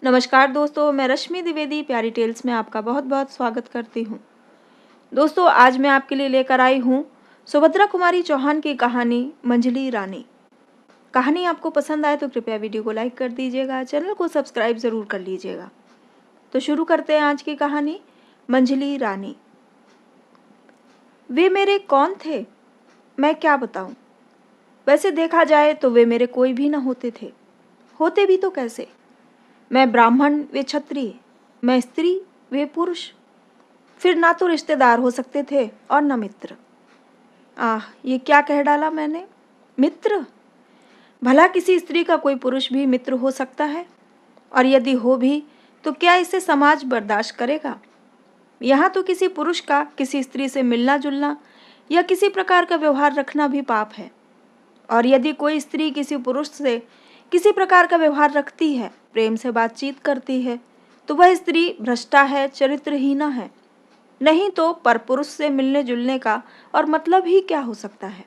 नमस्कार दोस्तों, मैं रश्मि द्विवेदी प्यारी टेल्स में आपका बहुत बहुत स्वागत करती हूँ। दोस्तों, आज मैं आपके लिए लेकर आई हूँ सुभद्रा कुमारी चौहान की कहानी मंझली रानी। कहानी आपको पसंद आए तो कृपया वीडियो को लाइक कर दीजिएगा, चैनल को सब्सक्राइब ज़रूर कर लीजिएगा। तो शुरू करते हैं आज की कहानी मंझली रानी। वे मेरे कौन थे, मैं क्या बताऊँ। वैसे देखा जाए तो वे मेरे कोई भी न होते भी तो कैसे। मैं ब्राह्मण, वे क्षत्रिय, मैं स्त्री, वे पुरुष। फिर ना तो रिश्तेदार हो सकते थे और न मित्र। ये क्या कह डाला मैंने, मित्र। भला किसी स्त्री का कोई पुरुष भी मित्र हो सकता है? और यदि हो भी तो क्या इसे समाज बर्दाश्त करेगा? यहाँ तो किसी पुरुष का किसी स्त्री से मिलना जुलना या किसी प्रकार का व्यवहार रखना भी पाप है। और यदि कोई स्त्री किसी पुरुष से किसी प्रकार का व्यवहार रखती है, प्रेम से बातचीत करती है, तो वह स्त्री भ्रष्टा है, चरित्रहीना है। नहीं तो परपुरुष से मिलने जुलने का और मतलब ही क्या हो सकता है।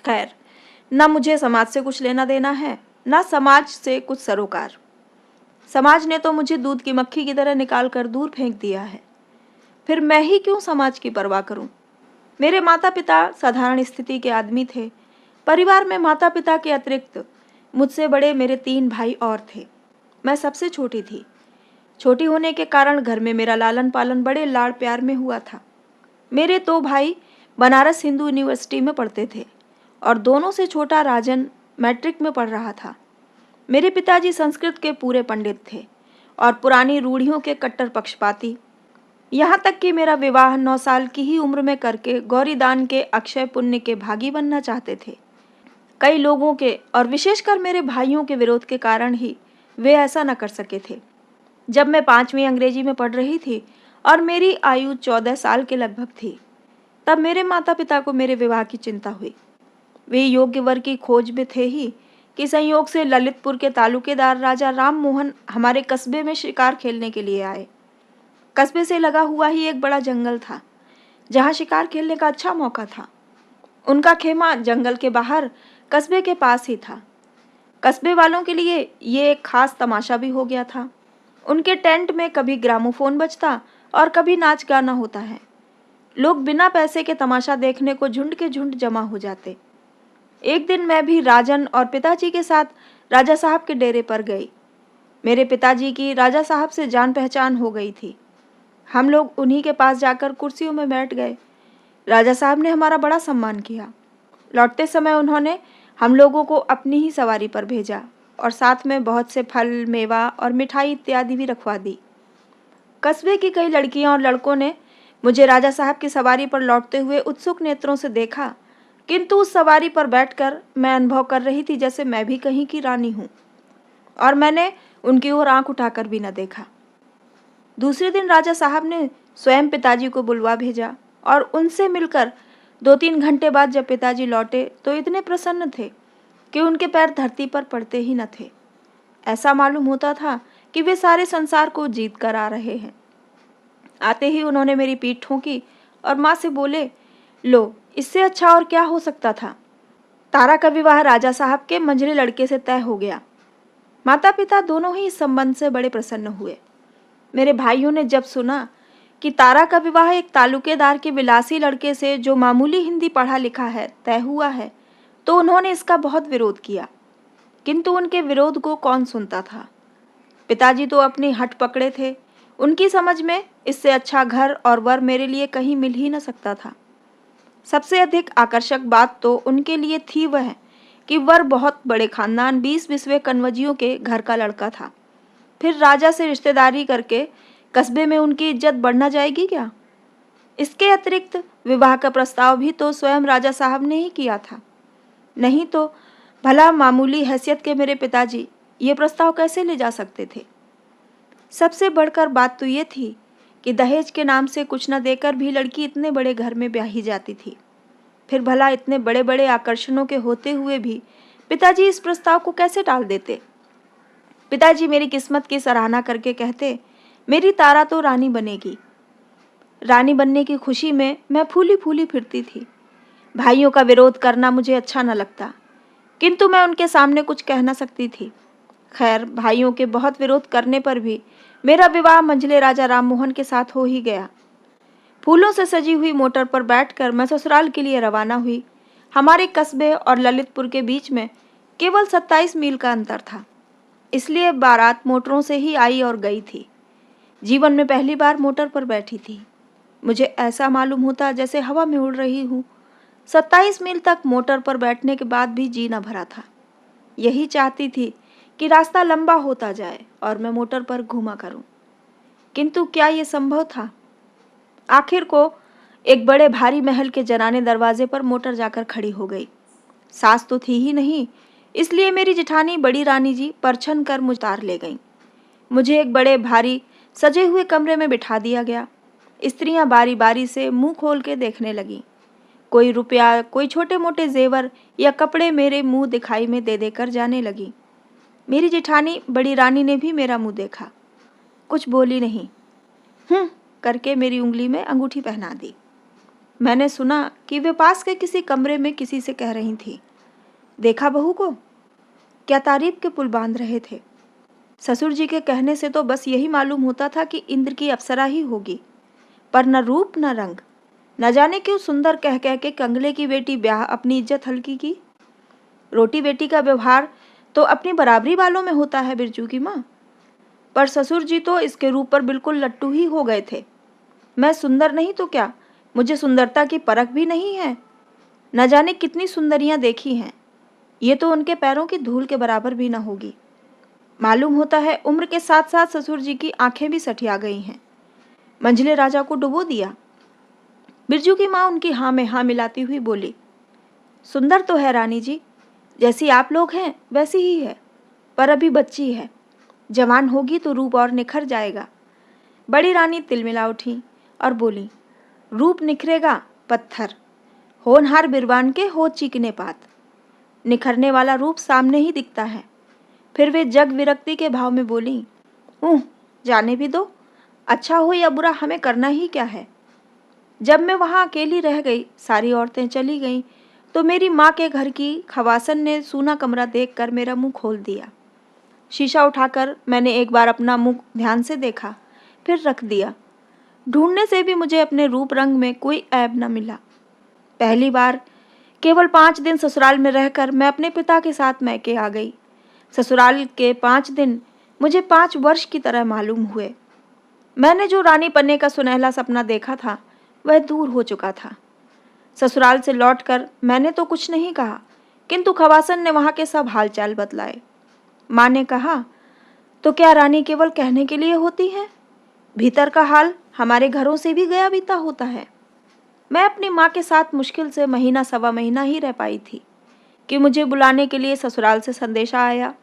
खैर, न मुझे समाज से कुछ लेना देना है, न समाज से कुछ सरोकार। समाज ने तो मुझे दूध की मक्खी की तरह निकाल कर दूर फेंक दिया है। फिर मैं ही क्यों समाज की परवाह करूं। मेरे माता पिता साधारण स्थिति के आदमी थे। परिवार में माता पिता के अतिरिक्त मुझसे बड़े मेरे 3 भाई और थे। मैं सबसे छोटी थी। छोटी होने के कारण घर में मेरा लालन पालन बड़े लाड़ प्यार में हुआ था। मेरे 2 भाई बनारस हिंदू यूनिवर्सिटी में पढ़ते थे और दोनों से छोटा राजन मैट्रिक में पढ़ रहा था। मेरे पिताजी संस्कृत के पूरे पंडित थे और पुरानी रूढ़ियों के कट्टर पक्षपाती। यहाँ तक कि मेरा विवाह 9 साल की ही उम्र में करके गौरीदान के अक्षय पुण्य के भागी बनना चाहते थे। कई लोगों के और विशेषकर मेरे भाइयों के विरोध के कारण ही वे ऐसा न कर सके थे। जब मैं 5वीं अंग्रेजी में पढ़ रही थी और मेरी आयु 14 साल के लगभग थी, तब मेरे माता पिता को मेरे विवाह की चिंता हुई। वे योग्य वर की खोज में थे ही कि संयोग से ललितपुर के तालुकेदार राजा राम मोहन हमारे कस्बे में शिकार खेलने के लिए आए। कस्बे से लगा हुआ ही एक बड़ा जंगल था, जहाँ शिकार खेलने का अच्छा मौका था। उनका खेमा जंगल के बाहर कस्बे के पास ही था। कस्बे वालों के लिए ये एक खास तमाशा भी हो गया था। उनके टेंट में कभी ग्रामोफोन बजता और कभी नाच गाना होता है। लोग बिना पैसे के तमाशा देखने को झुंड के झुंड जमा हो जाते। एक दिन मैं भी राजन और पिताजी के साथ राजा साहब के डेरे पर गई। मेरे पिताजी की राजा साहब से जान पहचान हो गई थी। हम लोग उन्हीं के पास जाकर कुर्सियों में बैठ गए। राजा साहब ने हमारा बड़ा सम्मान किया। लौटते समय उन्होंने हम लोगों को अपनी ही सवारी पर भेजा और साथ में बहुत से फल, मेवा और मिठाई इत्यादि भी रखवा दी। कस्बे की कई लड़कियां और लड़कों ने मुझे राजा साहब की सवारी पर लौटते हुए उत्सुक नेत्रों से देखा, किंतु उस सवारी पर बैठकर मैं अनुभव कर रही थी जैसे मैं भी कहीं की रानी हूँ, और मैंने उनकी ओर आंख उठाकर भी न देखा। दूसरे दिन राजा साहब ने स्वयं पिताजी को बुलवा भेजा और उनसे मिलकर 2-3 घंटे बाद जब पिताजी लौटे तो इतने प्रसन्न थे कि उनके पैर धरती पर पड़ते ही न थे। ऐसा मालूम होता था कि वे सारे संसार को जीत कर आ रहे हैं। आते ही उन्होंने मेरी पीठ ठोकी और माँ से बोले, लो, इससे अच्छा और क्या हो सकता था। तारा का विवाह राजा साहब के मंझले लड़के से तय हो गया। माता पिता दोनों ही इस संबंध से बड़े प्रसन्न हुए। मेरे भाइयों ने जब सुना कि तारा का विवाह एक तालुकेदार के विलासी लड़के से जो मामूली हिंदी पढ़ा लिखा है तय हुआ है, तो उन्होंने इसका बहुत विरोध किया। किंतु उनके विरोध को कौन सुनता था। पिताजी तो अपनी हट पकड़े थे। उनकी समझ में इससे अच्छा घर और वर मेरे लिए कहीं मिल ही न सकता था। सबसे अधिक आकर्षक बात तो उनके लिए थी वह कि वर बहुत बड़े खानदान 20 कन्वजियों के घर का लड़का था। फिर राजा से रिश्तेदारी करके कस्बे में उनकी इज्जत बढ़ना जाएगी क्या। इसके अतिरिक्त विवाह का प्रस्ताव भी तो स्वयं राजा साहब ने ही किया था। नहीं तो भला मामूली हैसियत के मेरे पिताजी ये प्रस्ताव कैसे ले जा सकते थे। सबसे बढ़कर बात तो ये थी कि दहेज के नाम से कुछ न देकर भी लड़की इतने बड़े घर में ब्याही जाती थी। फिर भला इतने बड़े बड़े आकर्षणों के होते हुए भी पिताजी इस प्रस्ताव को कैसे टाल देते। पिताजी मेरी किस्मत की सराहना करके कहते, मेरी तारा तो रानी बनेगी। रानी बनने की खुशी में मैं फूली फूली फिरती थी। भाइयों का विरोध करना मुझे अच्छा न लगता, किंतु मैं उनके सामने कुछ कह न सकती थी। खैर, भाइयों के बहुत विरोध करने पर भी मेरा विवाह मंझले राजा राममोहन के साथ हो ही गया। फूलों से सजी हुई मोटर पर बैठकर मैं ससुराल के लिए रवाना हुई। हमारे कस्बे और ललितपुर के बीच में केवल 27 मील का अंतर था, इसलिए बारात मोटरों से ही आई और गई थी। जीवन में पहली बार मोटर पर बैठी थी। मुझे ऐसा मालूम होता जैसे हवा में उड़ रही हूँ। 27 मील तक मोटर पर बैठने के बाद भी जी न भरा था। यही चाहती थी कि रास्ता लंबा होता जाए और मैं मोटर पर घूमा करूं, किंतु क्या ये संभव था? आखिर को एक बड़े भारी महल के जनाने दरवाजे पर मोटर जाकर खड़ी हो गई। सास तो थी ही नहीं, इसलिए मेरी जेठानी बड़ी रानी जी परछन कर मुझ तार ले गईं। मुझे एक बड़े भारी सजे हुए कमरे में बिठा दिया गया। स्त्रियां बारी बारी से मुंह खोल के देखने लगीं। कोई रुपया, कोई छोटे मोटे जेवर या कपड़े मेरे मुंह दिखाई में दे देकर जाने लगी। मेरी जेठानी बड़ी रानी ने भी मेरा मुंह देखा, कुछ बोली नहीं। करके मेरी उंगली में अंगूठी पहना दी। मैंने सुना कि वे पास के किसी कमरे में किसी से कह रही थी, देखा बहू को? क्या तारीफ के पुल बांध रहे थे। ससुर जी के कहने से तो बस यही मालूम होता था कि इंद्र की अप्सरा ही होगी, पर न रूप न रंग। न जाने क्यों सुंदर कह कह के कंगले की बेटी ब्याह अपनी इज्जत हल्की की। रोटी बेटी का व्यवहार तो अपनी बराबरी वालों में होता है बिरजू की माँ, पर ससुर जी तो इसके रूप पर बिल्कुल लट्टू ही हो गए थे। मैं सुंदर नहीं तो क्या, मुझे सुंदरता की परख भी नहीं है। न जाने कितनी सुंदरियां देखी हैं, ये तो उनके पैरों की धूल के बराबर भी न होगी। मालूम होता है उम्र के साथ साथ ससुर जी की आंखें भी सठिया गई हैं। मंझले राजा को डुबो दिया। बिरजू की माँ उनकी हाँ में हाँ मिलाती हुई बोली, सुंदर तो है रानी जी, जैसी आप लोग हैं वैसी ही है, पर अभी बच्ची है। जवान होगी तो रूप और निखर जाएगा। बड़ी रानी तिलमिला उठी और बोली, रूप निखरेगा पत्थर, होनहार बिरबान के हो चिकने पात। निखरने वाला रूप सामने ही दिखता है। फिर वे जग विरक्ति के भाव में बोली, जाने भी दो, अच्छा हो या बुरा हमें करना ही क्या है। जब मैं वहाँ अकेली रह गई, सारी औरतें चली गईं, तो मेरी माँ के घर की खवासन ने सूना कमरा देखकर मेरा मुंह खोल दिया। शीशा उठाकर मैंने एक बार अपना मुंह ध्यान से देखा, फिर रख दिया। ढूंढने से भी मुझे अपने रूप रंग में कोई ऐब न मिला। पहली बार केवल 5 दिन ससुराल में रहकर मैं अपने पिता के साथ मैके आ गई। ससुराल के 5 दिन मुझे 5 वर्ष की तरह मालूम हुए। मैंने जो रानी बनने का सुनहला सपना देखा था वह दूर हो चुका था। ससुराल से लौटकर मैंने तो कुछ नहीं कहा, किंतु खवासन ने वहाँ के सब हालचाल बतलाए। माँ ने कहा, तो क्या रानी केवल कहने के लिए होती है? भीतर का हाल हमारे घरों से भी गया बीता होता है। मैं अपनी माँ के साथ मुश्किल से महीना सवा महीना ही रह पाई थी कि मुझे बुलाने के लिए ससुराल से संदेशा आया।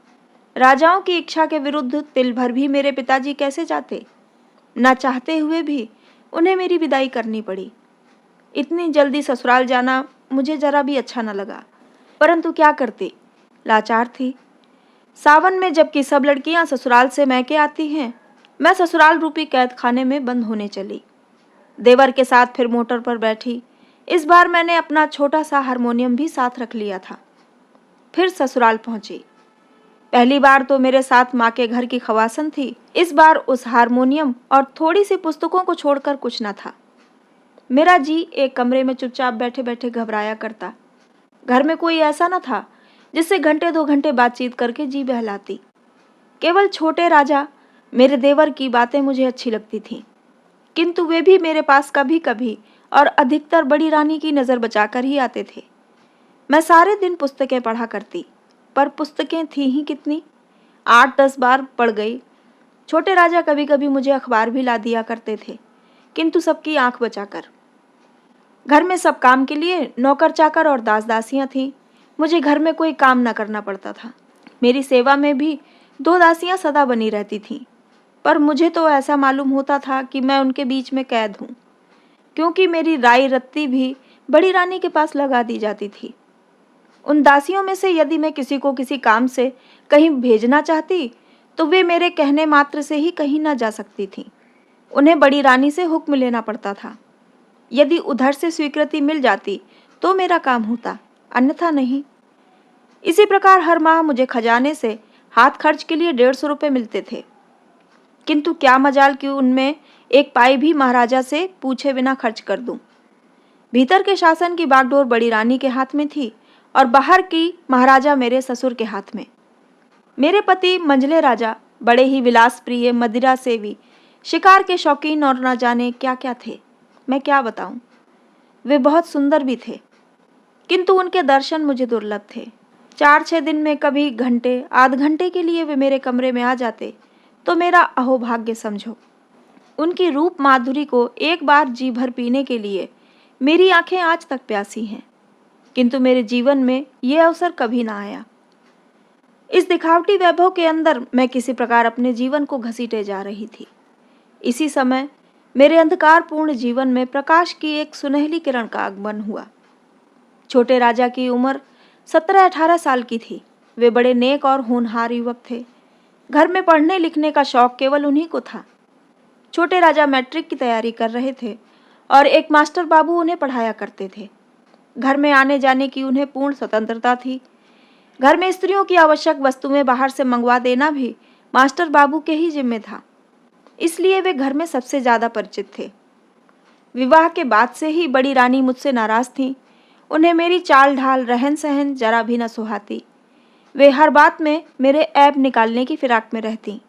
राजाओं की इच्छा के विरुद्ध तिल भर भी मेरे पिताजी कैसे जाते? न चाहते हुए भी उन्हें मेरी विदाई करनी पड़ी। इतनी जल्दी ससुराल जाना मुझे जरा भी अच्छा न लगा, परंतु क्या करती, लाचार थी। सावन में जबकि सब लड़कियां ससुराल से मैके आती हैं, मैं ससुराल रूपी कैद खाने में बंद होने चली। देवर के साथ फिर मोटर पर बैठी। इस बार मैंने अपना छोटा सा हारमोनियम भी साथ रख लिया था। फिर ससुराल पहुंची। पहली बार तो मेरे साथ माँ के घर की खवासन थी। इस बार उस हारमोनियम और थोड़ी सी पुस्तकों को छोड़कर कुछ न था। मेरा जी एक कमरे में चुपचाप बैठे बैठे घबराया करता। घर में कोई ऐसा न था जिससे घंटे 2 घंटे बातचीत करके जी बहलाती। केवल छोटे राजा मेरे देवर की बातें मुझे अच्छी लगती थीं, किंतु वे भी मेरे पास कभी कभी और अधिकतर बड़ी रानी की नज़र बचाकर ही आते थे। मैं सारे दिन पुस्तकें पढ़ा करती, पर पुस्तकें थी ही कितनी, 8-10 बार पढ़ गई। छोटे राजा कभी कभी मुझे अखबार भी ला दिया करते थे, किंतु सबकी आंख बचाकर। घर में सब काम के लिए नौकर चाकर और दास दासियां थीं। मुझे घर में कोई काम न करना पड़ता था। मेरी सेवा में भी 2 दासियां सदा बनी रहती थीं, पर मुझे तो ऐसा मालूम होता था कि मैं उनके बीच में कैद हूँ, क्योंकि मेरी राई रत्ती भी बड़ी रानी के पास लगा दी जाती थी। उन दासियों में से यदि मैं किसी को किसी काम से कहीं भेजना चाहती, तो वे मेरे कहने मात्र से ही कहीं न जा सकती थीं। उन्हें बड़ी रानी से हुक्म लेना पड़ता था। यदि उधर से स्वीकृति मिल जाती तो मेरा काम होता, अन्यथा नहीं। इसी प्रकार हर माह मुझे खजाने से हाथ खर्च के लिए 150 रुपये मिलते थे, किंतु क्या मजाल कि उनमें एक पाई भी महाराजा से पूछे बिना खर्च कर दूं। भीतर के शासन की बागडोर बड़ी रानी के हाथ में थी और बाहर की महाराजा मेरे ससुर के हाथ में। मेरे पति मंझले राजा बड़े ही विलास प्रिय, मदिरा सेवी, शिकार के शौकीन और न जाने क्या क्या थे। मैं क्या बताऊं, वे बहुत सुंदर भी थे, किंतु उनके दर्शन मुझे दुर्लभ थे। 4-6 दिन में कभी घंटे आध घंटे के लिए वे मेरे कमरे में आ जाते तो मेरा अहोभाग्य समझो। उनकी रूप माधुरी को एक बार जी भर पीने के लिए मेरी आंखें आज तक प्यासी हैं, किंतु मेरे जीवन में ये अवसर कभी ना आया। इस दिखावटी वैभव के अंदर मैं किसी प्रकार अपने जीवन को घसीटे जा रही थी। इसी समय मेरे अंधकारपूर्ण जीवन में प्रकाश की एक सुनहली किरण का आगमन हुआ। छोटे राजा की उम्र 17-18 साल की थी। वे बड़े नेक और होनहार युवक थे। घर में पढ़ने लिखने का शौक केवल उन्हीं को था। छोटे राजा मैट्रिक की तैयारी कर रहे थे और एक मास्टर बाबू उन्हें पढ़ाया करते थे। घर में आने जाने की उन्हें पूर्ण स्वतंत्रता थी। घर में स्त्रियों की आवश्यक वस्तुएं बाहर से मंगवा देना भी मास्टर बाबू के ही जिम्मे था, इसलिए वे घर में सबसे ज्यादा परिचित थे। विवाह के बाद से ही बड़ी रानी मुझसे नाराज थीं। उन्हें मेरी चाल ढाल, रहन सहन जरा भी न सुहाती। वे हर बात में मेरे ऐब निकालने की फिराक में रहती।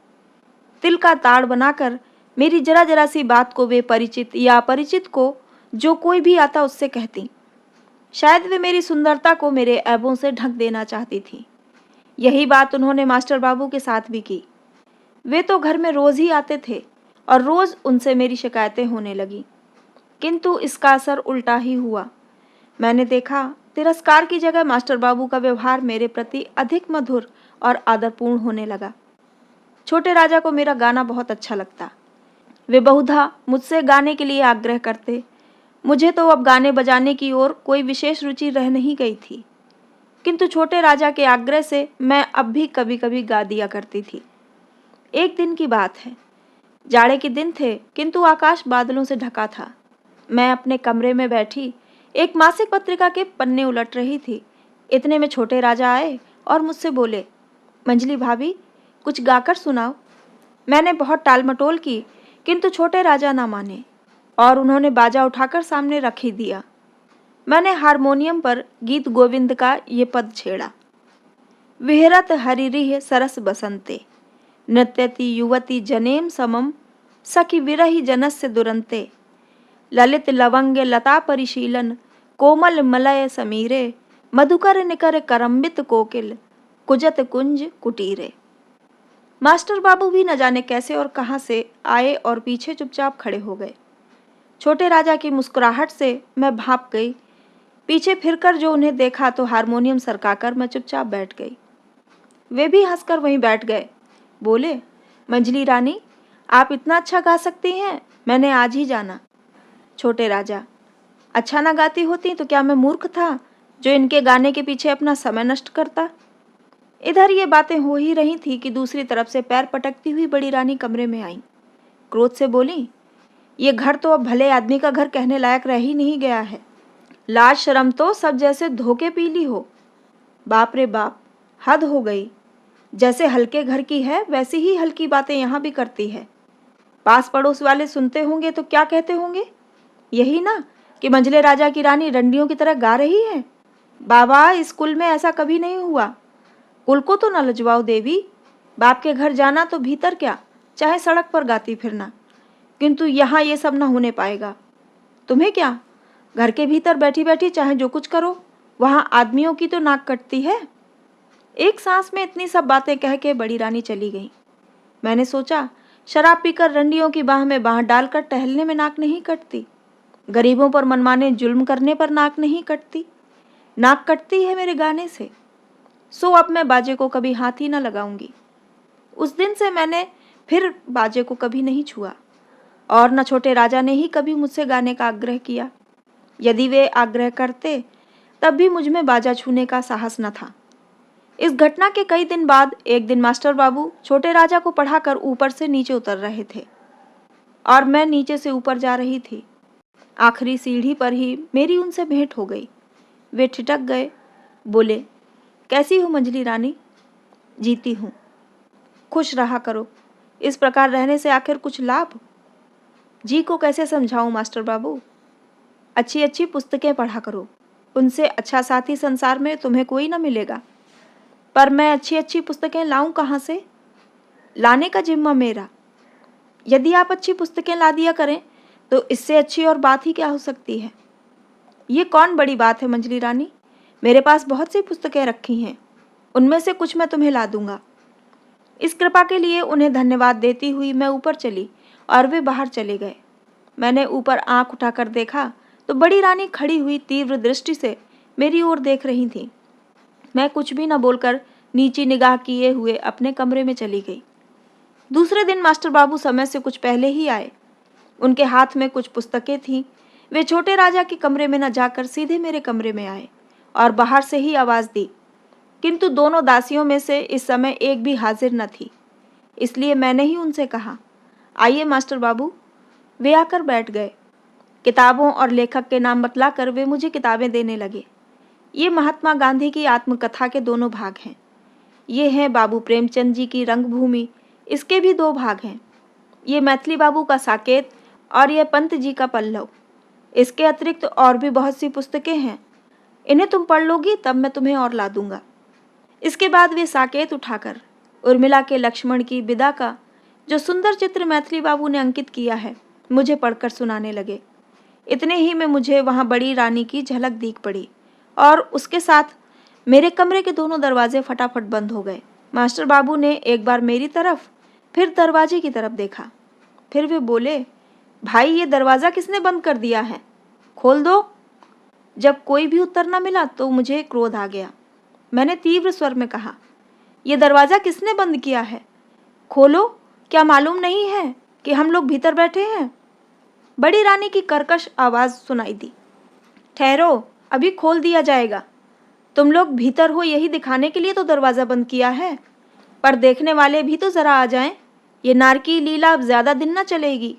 तिल का ताड़ बनाकर मेरी जरा जरा सी बात को वे परिचित या अपरिचित को जो कोई भी आता उससे कहती। शायद वे मेरी सुंदरता को मेरे ऐबों से ढक देना चाहती थी। यही बात उन्होंने मास्टर बाबू के साथ भी की। वे तो घर में रोज ही आते थे और रोज उनसे मेरी शिकायतें होने लगी, किंतु इसका असर उल्टा ही हुआ। मैंने देखा तिरस्कार की जगह मास्टर बाबू का व्यवहार मेरे प्रति अधिक मधुर और आदरपूर्ण होने लगा। छोटे राजा को मेरा गाना बहुत अच्छा लगता। वे बहुधा मुझसे गाने के लिए आग्रह करते। मुझे तो अब गाने बजाने की ओर कोई विशेष रुचि रह नहीं गई थी, किंतु छोटे राजा के आग्रह से मैं अब भी कभी कभी गा दिया करती थी। एक दिन की बात है, जाड़े के दिन थे, किंतु आकाश बादलों से ढका था। मैं अपने कमरे में बैठी एक मासिक पत्रिका के पन्ने उलट रही थी। इतने में छोटे राजा आए और मुझसे बोले, मंजली भाभी, कुछ गाकर सुनाओ। मैंने बहुत टालमटोल की, किंतु छोटे राजा ना माने और उन्होंने बाजा उठाकर सामने रख ही दिया। मैंने हारमोनियम पर गीत गोविंद का ये पद छेड़ा। विहरत हरिरिह सरस बसंते, नृत्यति युवती जनेम समम, सखी विरहि जनस्य दुरंते, ललित लवंगे लता परिशीलन, कोमल मलय समीरे, मधुकर निकर करम्बित कोकिल, कुजत कुंज कुटीरे। मास्टर बाबू भी न जाने कैसे और कहां से आए और पीछे चुपचाप खड़े हो गए। छोटे राजा की मुस्कुराहट से मैं भाप गई। पीछे फिरकर जो उन्हें देखा तो हारमोनियम सरकाकर मैं चुपचाप बैठ गई। वे भी हंसकर वहीं बैठ गए। बोले, मंजली रानी, आप इतना अच्छा गा सकती हैं, मैंने आज ही जाना। छोटे राजा, अच्छा ना गाती होती तो क्या मैं मूर्ख था जो इनके गाने के पीछे अपना समय नष्ट करता। इधर ये बातें हो ही रही थी कि दूसरी तरफ से पैर पटकती हुई बड़ी रानी कमरे में आई। क्रोध से बोली, ये घर तो अब भले आदमी का घर कहने लायक रह ही नहीं गया है। लाज शर्म तो सब जैसे धोखे पी ली हो। बाप रे बाप, हद हो गई। जैसे हल्के घर की है वैसी ही हल्की बातें यहाँ भी करती है। पास पड़ोस वाले सुनते होंगे तो क्या कहते होंगे, यही ना कि मंझले राजा की रानी रंडियों की तरह गा रही है। बाबा, इस कुल में ऐसा कभी नहीं हुआ। कुल को तो न लजवाओ देवी। बाप के घर जाना तो भीतर क्या, चाहे सड़क पर गाती फिरना, किंतु यहाँ ये सब न होने पाएगा। तुम्हें क्या, घर के भीतर बैठी बैठी चाहे जो कुछ करो, वहाँ आदमियों की तो नाक कटती है। एक सांस में इतनी सब बातें कह के बड़ी रानी चली गई। मैंने सोचा, शराब पीकर रंडियों की बाह में बाह डालकर टहलने में नाक नहीं कटती, गरीबों पर मनमाने जुल्म करने पर नाक नहीं कटती। नाक कटती है मेरे गाने से। सो अब मैं बाजे को कभी हाथ ही न लगाऊंगी। उस दिन से मैंने फिर बाजे को कभी नहीं छुआ और न छोटे राजा ने ही कभी मुझसे गाने का आग्रह किया। यदि वे आग्रह करते तब भी मुझ में बाजा छूने का साहस न था। इस घटना के कई दिन बाद एक दिन मास्टर बाबू छोटे राजा को पढ़ाकर ऊपर से नीचे उतर रहे थे और मैं नीचे से ऊपर जा रही थी। आखिरी सीढ़ी पर ही मेरी उनसे भेंट हो गई। वे ठिठक गए। बोले, कैसी हो मंजली रानी? जीती हूँ। खुश रहा करो। इस प्रकार रहने से आखिर कुछ लाभ? जी को कैसे समझाऊं मास्टर बाबू? अच्छी अच्छी पुस्तकें पढ़ा करो, उनसे अच्छा साथी संसार में तुम्हें कोई न मिलेगा। पर मैं अच्छी अच्छी पुस्तकें लाऊं कहाँ से? लाने का जिम्मा मेरा। यदि आप अच्छी पुस्तकें ला दिया करें तो इससे अच्छी और बात ही क्या हो सकती है? ये कौन बड़ी बात है मंजली रानी, मेरे पास बहुत सी पुस्तकें रखी हैं, उनमें से कुछ मैं तुम्हें ला दूंगा। इस कृपा के लिए उन्हें धन्यवाद देती हुई मैं ऊपर चली और वे बाहर चले गए। मैंने ऊपर आंख उठाकर देखा तो बड़ी रानी खड़ी हुई तीव्र दृष्टि से मेरी ओर देख रही थी। मैं कुछ भी न बोलकर नीची निगाह किए हुए अपने कमरे में चली गई। दूसरे दिन मास्टर बाबू समय से कुछ पहले ही आए। उनके हाथ में कुछ पुस्तकें थीं। वे छोटे राजा के कमरे में न जाकर सीधे मेरे कमरे में आए और बाहर से ही आवाज़ दी, किंतु दोनों दासियों में से इस समय एक भी हाजिर न थी। इसलिए मैंने ही उनसे कहा, आइए मास्टर बाबू। वे आकर बैठ गए। किताबों और लेखक के नाम बतलाकर वे मुझे किताबें देने लगे। ये महात्मा गांधी की आत्मकथा के दोनों भाग हैं। ये हैं बाबू प्रेमचंद जी की रंगभूमि, इसके भी 2 भाग हैं। ये मैथिली बाबू का साकेत और यह पंत जी का पल्लव। इसके अतिरिक्त और भी बहुत सी पुस्तकें हैं। इन्हें तुम पढ़ लोगी तब मैं तुम्हें और ला दूंगा। इसके बाद वे साकेत उठाकर उर्मिला के लक्ष्मण की विदा का जो सुंदर चित्र मैथिली बाबू ने अंकित किया है मुझे पढ़कर सुनाने लगे। इतने ही में मुझे वहाँ बड़ी रानी की झलक दिख पड़ी और उसके साथ मेरे कमरे के दोनों दरवाजे फटाफट बंद हो गए। मास्टर बाबू ने एक बार मेरी तरफ फिर दरवाजे की तरफ देखा। फिर वे बोले, भाई ये दरवाज़ा किसने बंद कर दिया है? खोल दो। जब कोई भी उत्तर न मिला तो मुझे क्रोध आ गया। मैंने तीव्र स्वर में कहा, ये दरवाज़ा किसने बंद किया है? खोलो, क्या मालूम नहीं है कि हम लोग भीतर बैठे हैं? बड़ी रानी की कर्कश आवाज़ सुनाई दी, ठहरो, अभी खोल दिया जाएगा। तुम लोग भीतर हो यही दिखाने के लिए तो दरवाज़ा बंद किया है, पर देखने वाले भी तो ज़रा आ जाएं। ये नारकी लीला अब ज़्यादा दिन न चलेगी।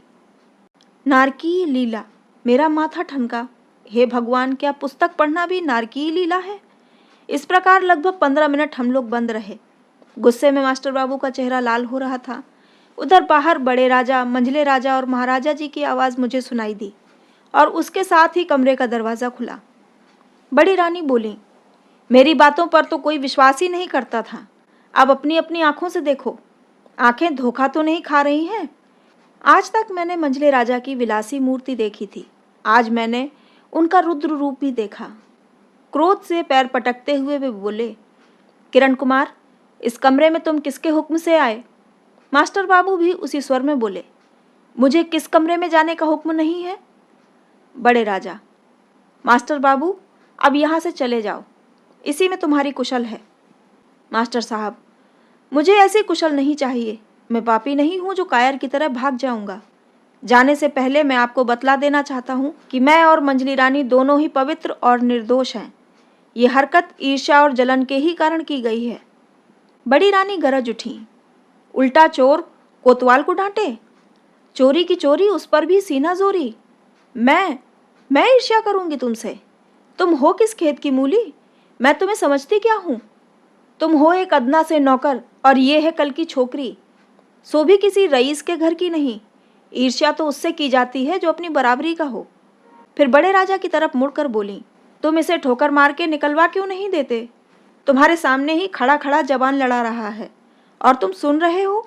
नारकी लीला? मेरा माथा ठनका। हे भगवान, क्या पुस्तक पढ़ना भी नारकी लीला है? इस प्रकार लगभग 15 मिनट हम लोग बंद रहे। गुस्से में मास्टर बाबू का चेहरा लाल हो रहा था। उधर बाहर बड़े राजा, मंझले राजा और महाराजा जी की आवाज़ मुझे सुनाई दी और उसके साथ ही कमरे का दरवाज़ा खुला। बड़ी रानी बोली, मेरी बातों पर तो कोई विश्वास ही नहीं करता था। अब अपनी अपनी आंखों से देखो, आंखें धोखा तो नहीं खा रही हैं। आज तक मैंने मंझले राजा की विलासी मूर्ति देखी थी, आज मैंने उनका रुद्र रूप भी देखा। क्रोध से पैर पटकते हुए वे बोले, किरण कुमार, इस कमरे में तुम किसके हुक्म से आए? मास्टर बाबू भी उसी स्वर में बोले, मुझे किस कमरे में जाने का हुक्म नहीं है। बड़े राजा, मास्टर बाबू, अब यहाँ से चले जाओ, इसी में तुम्हारी कुशल है। मास्टर साहब, मुझे ऐसी कुशल नहीं चाहिए। मैं पापी नहीं हूँ जो कायर की तरह भाग जाऊँगा। जाने से पहले मैं आपको बतला देना चाहता हूँ कि मैं और मंजली रानी दोनों ही पवित्र और निर्दोष हैं। ये हरकत ईर्ष्या और जलन के ही कारण की गई है। बड़ी रानी गरज उठी, उल्टा चोर कोतवाल को डांटे, चोरी की चोरी, उस पर भी सीना जोरी। मैं ईर्ष्या करूँगी तुमसे? तुम हो किस खेत की मूली? मैं तुम्हें समझती क्या हूँ? तुम हो एक अदना से नौकर और ये है कल की छोकरी, सो भी किसी रईस के घर की नहीं। ईर्ष्या तो उससे की जाती है जो अपनी बराबरी का हो। फिर बड़े राजा की तरफ मुड़कर बोली, तुम इसे ठोकर मार के निकलवा क्यों नहीं देते? तुम्हारे सामने ही खड़ा खड़ा जबान लड़ा रहा है और तुम सुन रहे हो।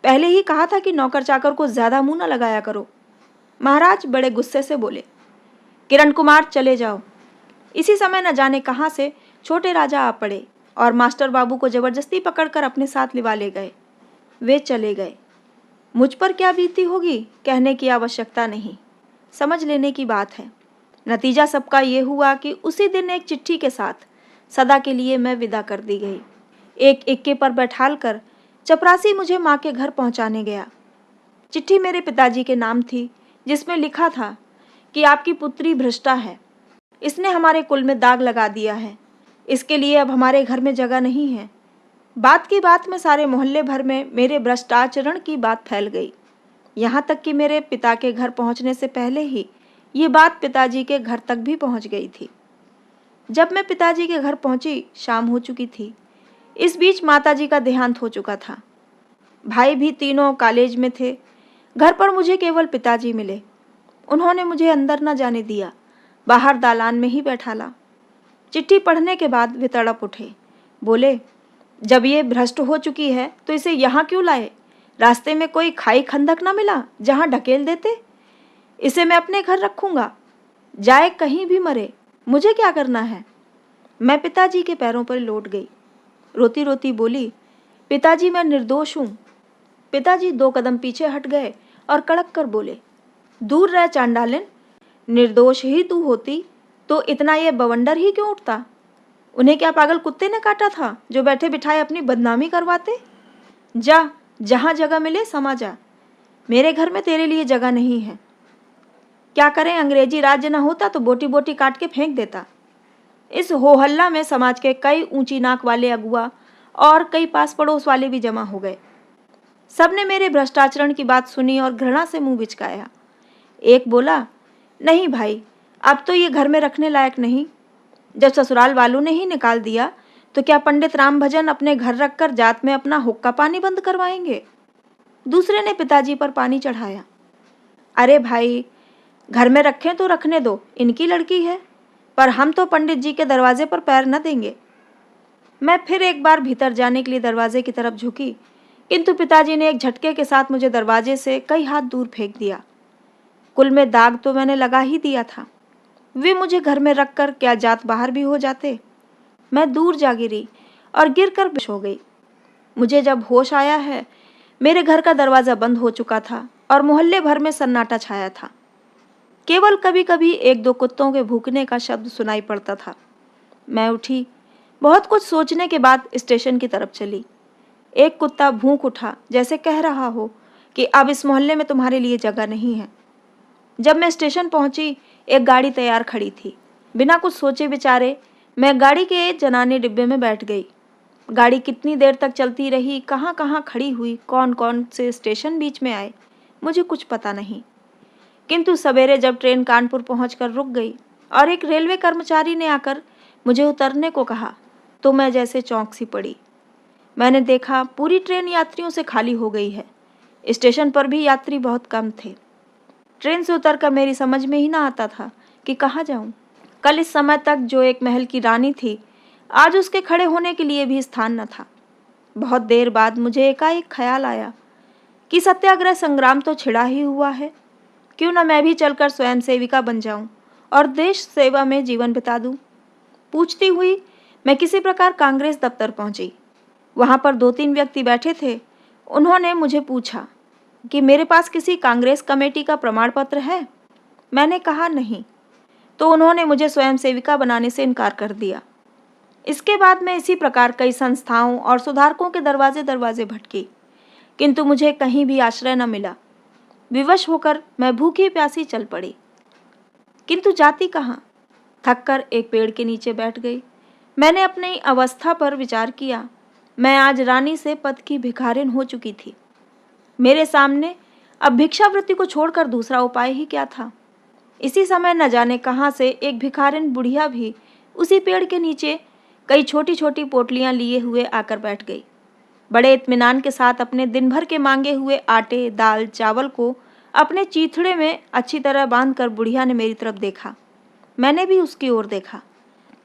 पहले ही कहा था कि नौकर चाकर को ज्यादा मुंह न लगाया करो। महाराज बड़े गुस्से से बोले, किरण कुमार चले जाओ। इसी समय न जाने कहाँ से छोटे राजा आ पड़े और मास्टर बाबू को जबरदस्ती पकड़कर अपने साथ लिवा ले गए। वे चले गए। मुझ पर क्या बीती होगी कहने की आवश्यकता नहीं, समझ लेने की बात है। नतीजा सबका ये हुआ कि उसी दिन एक चिट्ठी के साथ सदा के लिए मैं विदा कर दी गई। एक इक्के पर बैठाल कर चपरासी मुझे माँ के घर पहुँचाने गया। चिट्ठी मेरे पिताजी के नाम थी, जिसमें लिखा था कि आपकी पुत्री भ्रष्टा है, इसने हमारे कुल में दाग लगा दिया है, इसके लिए अब हमारे घर में जगह नहीं है। बात की बात में सारे मोहल्ले भर में मेरे भ्रष्टाचरण की बात फैल गई। यहाँ तक कि मेरे पिता के घर पहुँचने से पहले ही ये बात पिताजी के घर तक भी पहुँच गई थी। जब मैं पिताजी के घर पहुँची शाम हो चुकी थी। इस बीच माताजी का देहांत हो चुका था। भाई भी तीनों कॉलेज में थे। घर पर मुझे केवल पिताजी मिले। उन्होंने मुझे अंदर न जाने दिया, बाहर दालान में ही बैठाला। चिट्ठी पढ़ने के बाद वे तड़प उठे। बोले, जब ये भ्रष्ट हो चुकी है तो इसे यहाँ क्यों लाए? रास्ते में कोई खाई खंदक न मिला जहाँ ढकेल देते? इसे मैं अपने घर रखूँगा, जाए कहीं भी मरे, मुझे क्या करना है? मैं पिताजी के पैरों पर लौट गई। रोती रोती बोली, पिताजी मैं निर्दोष हूँ। पिताजी 2 कदम पीछे हट गए और कड़क कर बोले, दूर रह चांडालिन, निर्दोष ही तू होती तो इतना ये बवंडर ही क्यों उठता? उन्हें क्या पागल कुत्ते ने काटा था जो बैठे बिठाए अपनी बदनामी करवाते? जा, जहाँ जगह मिले समा जा, मेरे घर में तेरे लिए जगह नहीं है। क्या करें, अंग्रेजी राज्य न होता तो बोटी बोटी काट के फेंक देता। इस हो हल्ला में समाज के कई ऊंची नाक वाले अगुआ और कई पास पड़ोस वाले भी जमा हो गए। सबने मेरे भ्रष्टाचरण की बात सुनी और घृणा से मुंह बिचकाया। एक बोला, नहीं भाई, अब तो ये घर में रखने लायक नहीं। जब ससुराल वालों ने ही निकाल दिया तो क्या पंडित राम भजन अपने घर रखकर जात में अपना हुक्का पानी बंद करवाएंगे? दूसरे ने पिताजी पर पानी चढ़ाया। अरे भाई, घर में रखें तो रखने दो, इनकी लड़की है, पर हम तो पंडित जी के दरवाजे पर पैर न देंगे। मैं फिर एक बार भीतर जाने के लिए दरवाजे की तरफ झुकी, किंतु पिताजी ने एक झटके के साथ मुझे दरवाजे से कई हाथ दूर फेंक दिया। कुल में दाग तो मैंने लगा ही दिया था। वे मुझे घर में रखकर क्या जात बाहर भी हो जाते। मैं दूर जा गिरी और गिरकर बेहोश हो गई। मुझे जब होश आया है, मेरे घर का दरवाज़ा बंद हो चुका था और मोहल्ले भर में सन्नाटा छाया था। केवल कभी कभी 1-2 कुत्तों के भूकने का शब्द सुनाई पड़ता था। मैं उठी, बहुत कुछ सोचने के बाद स्टेशन की तरफ चली। एक कुत्ता भूख उठा, जैसे कह रहा हो कि अब इस मोहल्ले में तुम्हारे लिए जगह नहीं है। जब मैं स्टेशन पहुंची, एक गाड़ी तैयार खड़ी थी। बिना कुछ सोचे विचारे मैं गाड़ी के जनाने डिब्बे में बैठ गई। गाड़ी कितनी देर तक चलती रही, कहाँ कहाँ खड़ी हुई, कौन कौन से स्टेशन बीच में आए, मुझे कुछ पता नहीं। किंतु सवेरे जब ट्रेन कानपुर पहुंचकर रुक गई और एक रेलवे कर्मचारी ने आकर मुझे उतरने को कहा, तो मैं जैसे चौंक सी पड़ी। मैंने देखा पूरी ट्रेन यात्रियों से खाली हो गई है। स्टेशन पर भी यात्री बहुत कम थे। ट्रेन से उतरकर मेरी समझ में ही ना आता था कि कहाँ जाऊं। कल इस समय तक जो एक महल की रानी थी, आज उसके खड़े होने के लिए भी स्थान न था। बहुत देर बाद मुझे एकाएक ख्याल आया कि सत्याग्रह संग्राम तो छिड़ा ही हुआ है, क्यों न मैं भी चलकर स्वयं सेविका बन जाऊं और देश सेवा में जीवन बिता दूं। पूछती हुई मैं किसी प्रकार कांग्रेस दफ्तर पहुंची। वहां पर 2-3 व्यक्ति बैठे थे। उन्होंने मुझे पूछा कि मेरे पास किसी कांग्रेस कमेटी का प्रमाण पत्र है। मैंने कहा नहीं, तो उन्होंने मुझे स्वयं सेविका बनाने से इनकार कर दिया। इसके बाद मैं इसी प्रकार कई संस्थाओं और सुधारकों के दरवाजे दरवाजे भटकी, किंतु मुझे कहीं भी आश्रय न मिला। विवश होकर मैं भूखी प्यासी चल पड़ी, किंतु जाती कहाँ। थककर एक पेड़ के नीचे बैठ गई। मैंने अपनी अवस्था पर विचार किया। मैं आज रानी से पद की भिखारिन हो चुकी थी। मेरे सामने अब भिक्षावृत्ति को छोड़कर दूसरा उपाय ही क्या था। इसी समय न जाने कहाँ से एक भिखारिन बुढ़िया भी उसी पेड़ के नीचे कई छोटी छोटी पोटलियां लिए हुए आकर बैठ गई। बड़े इत्मीनान के साथ अपने दिन भर के मांगे हुए आटे, दाल, चावल को अपने चीथड़े में अच्छी तरह बांधकर बुढ़िया ने मेरी तरफ देखा। मैंने भी उसकी ओर देखा।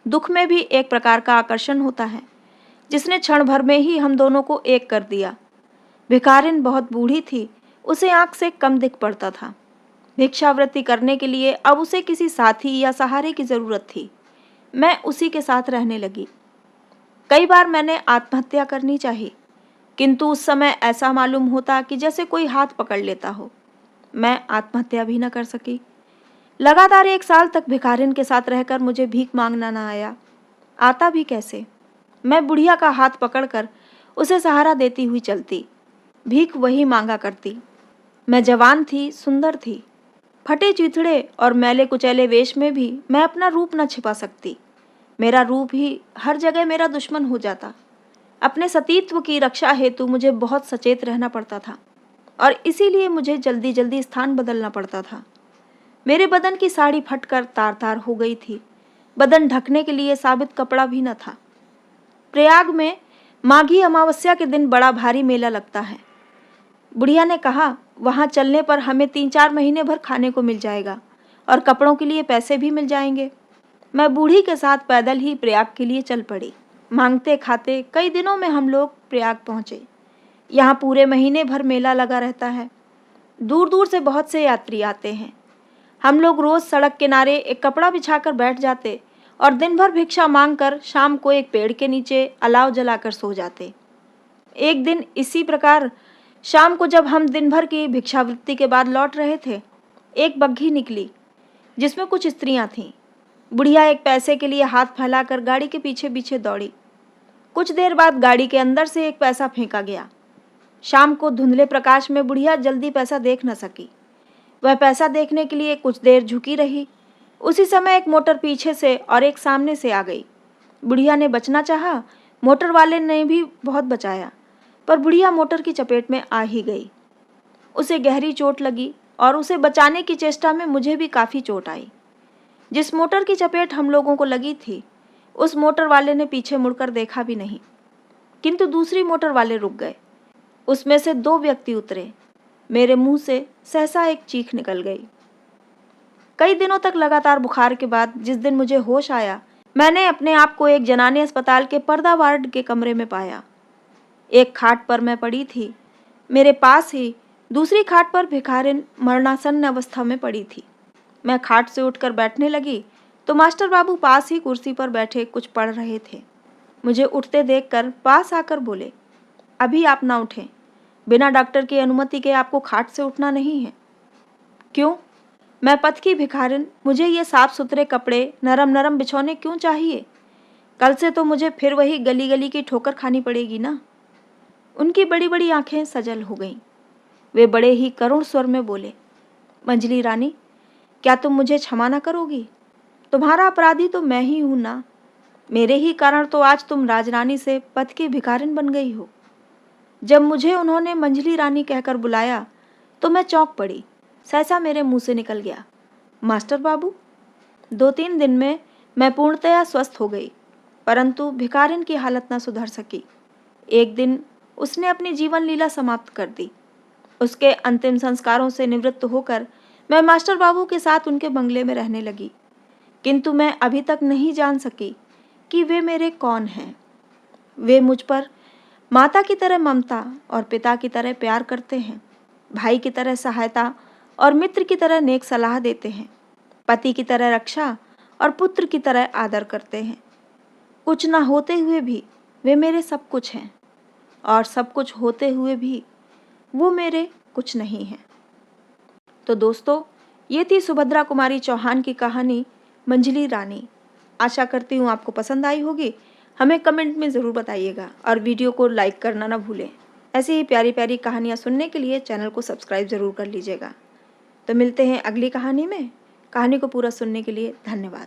दुख में भी एक प्रकार का आकर्षण होता है, जिसने क्षण भर में ही हम दोनों को एक कर दिया। भिखारिन बहुत बूढ़ी थी, उसे आंख से कम दिख पड़ता था। भिक्षावृत्ति करने के लिए अब उसे किसी साथी या सहारे की जरूरत थी। मैं उसी के साथ रहने लगी। कई बार मैंने आत्महत्या करनी चाहिए, किंतु उस समय ऐसा मालूम होता कि जैसे कोई हाथ पकड़ लेता हो। मैं आत्महत्या भी न कर सकी। लगातार 1 साल तक भिखारिन के साथ रहकर मुझे भीख मांगना न आया। आता भी कैसे? मैं बुढ़िया का हाथ पकड़कर उसे सहारा देती हुई चलती। भीख वही मांगा करती। मैं जवान थी, सुंदर थी। फटे चिथड़े और मैले कुचैले वेश में भी मैं अपना रूप न छिपा सकती। मेरा रूप ही हर जगह मेरा दुश्मन हो जाता। अपने सतीत्व की रक्षा हेतु मुझे बहुत सचेत रहना पड़ता था और इसीलिए मुझे जल्दी जल्दी स्थान बदलना पड़ता था। मेरे बदन की साड़ी फटकर तार तार हो गई थी। बदन ढकने के लिए साबित कपड़ा भी न था। प्रयाग में माघी अमावस्या के दिन बड़ा भारी मेला लगता है। बुढ़िया ने कहा, वहाँ चलने पर हमें 3-4 महीने भर खाने को मिल जाएगा और कपड़ों के लिए पैसे भी मिल जाएंगे। मैं बूढ़ी के साथ पैदल ही प्रयाग के लिए चल पड़ी। मांगते खाते कई दिनों में हम लोग प्रयाग पहुँचे। यहाँ पूरे महीने भर मेला लगा रहता है। दूर दूर से बहुत से यात्री आते हैं। हम लोग रोज़ सड़क किनारे एक कपड़ा बिछाकर बैठ जाते और दिन भर भिक्षा मांगकर शाम को एक पेड़ के नीचे अलाव जलाकर सो जाते। एक दिन इसी प्रकार शाम को जब हम दिन भर की भिक्षावृत्ति के बाद लौट रहे थे, एक बग्घी निकली जिसमें कुछ स्त्रियां थीं। बुढ़िया एक पैसे के लिए हाथ फैलाकर गाड़ी के पीछे पीछे दौड़ी। कुछ देर बाद गाड़ी के अंदर से एक पैसा फेंका गया। शाम को धुंधले प्रकाश में बुढ़िया जल्दी पैसा देख न सकी। वह पैसा देखने के लिए कुछ देर झुकी रही। उसी समय एक मोटर पीछे से और एक सामने से आ गई। बुढ़िया ने बचना चाहा, मोटर वाले ने भी बहुत बचाया, पर बुढ़िया मोटर की चपेट में आ ही गई। उसे गहरी चोट लगी और उसे बचाने की चेष्टा में मुझे भी काफ़ी चोट आई। जिस मोटर की चपेट हम लोगों को लगी थी, उस मोटर वाले ने पीछे मुड़कर देखा भी नहीं, किंतु दूसरी मोटर वाले रुक गए। उसमें से 2 व्यक्ति उतरे। मेरे मुंह से सहसा एक चीख निकल गई। कई दिनों तक लगातार बुखार के बाद जिस दिन मुझे होश आया, मैंने अपने आप को एक जनानी अस्पताल के पर्दा वार्ड के कमरे में पाया। एक खाट पर मैं पड़ी थी। मेरे पास ही दूसरी खाट पर भिखारिन मरणासन्न अवस्था में पड़ी थी। मैं खाट से उठकर बैठने लगी तो मास्टर बाबू पास ही कुर्सी पर बैठे कुछ पढ़ रहे थे। मुझे उठते देखकर पास आकर बोले, अभी आप ना उठें, बिना डॉक्टर की अनुमति के आपको खाट से उठना नहीं है। क्यों? मैं पथ की भिखारिन, मुझे ये साफ सुथरे कपड़े नरम नरम बिछौने क्यों चाहिए? कल से तो मुझे फिर वही गली गली की ठोकर खानी पड़ेगी ना। उनकी बड़ी बड़ी आंखें सजल हो गईं। वे बड़े ही करुण स्वर में बोले, मंजली रानी, क्या तुम मुझे क्षमा न करोगी? तुम्हारा अपराधी तो मैं ही हूं ना। मेरे ही कारण तो आज तुम राजरानी से पथ की भिखारिन बन गई हो। जब मुझे उन्होंने मंजली रानी कहकर बुलाया तो मैं चौंक पड़ी। सहसा मेरे मुंह से निकल गया, मास्टर बाबू। 2-3 दिन में मैं पूर्णतया स्वस्थ हो गई, परंतु भिखारिन की हालत न सुधर सकी। एक दिन उसने अपनी जीवन लीला समाप्त कर दी। उसके अंतिम संस्कारों से निवृत्त होकर मैं मास्टर बाबू के साथ उनके बंगले में रहने लगी, किंतु मैं अभी तक नहीं जान सकी कि वे मेरे कौन हैं। वे मुझ पर माता की तरह ममता और पिता की तरह प्यार करते हैं, भाई की तरह सहायता और मित्र की तरह नेक सलाह देते हैं, पति की तरह रक्षा और पुत्र की तरह आदर करते हैं। कुछ ना होते हुए भी वे मेरे सब कुछ हैं, और सब कुछ होते हुए भी वो मेरे कुछ नहीं हैं। तो दोस्तों, ये थी सुभद्रा कुमारी चौहान की कहानी मंजली रानी। आशा करती हूँ आपको पसंद आई होगी। हमें कमेंट में ज़रूर बताइएगा और वीडियो को लाइक करना ना भूलें। ऐसी ही प्यारी प्यारी कहानियाँ सुनने के लिए चैनल को सब्सक्राइब ज़रूर कर लीजिएगा। तो मिलते हैं अगली कहानी में। कहानी को पूरा सुनने के लिए धन्यवाद।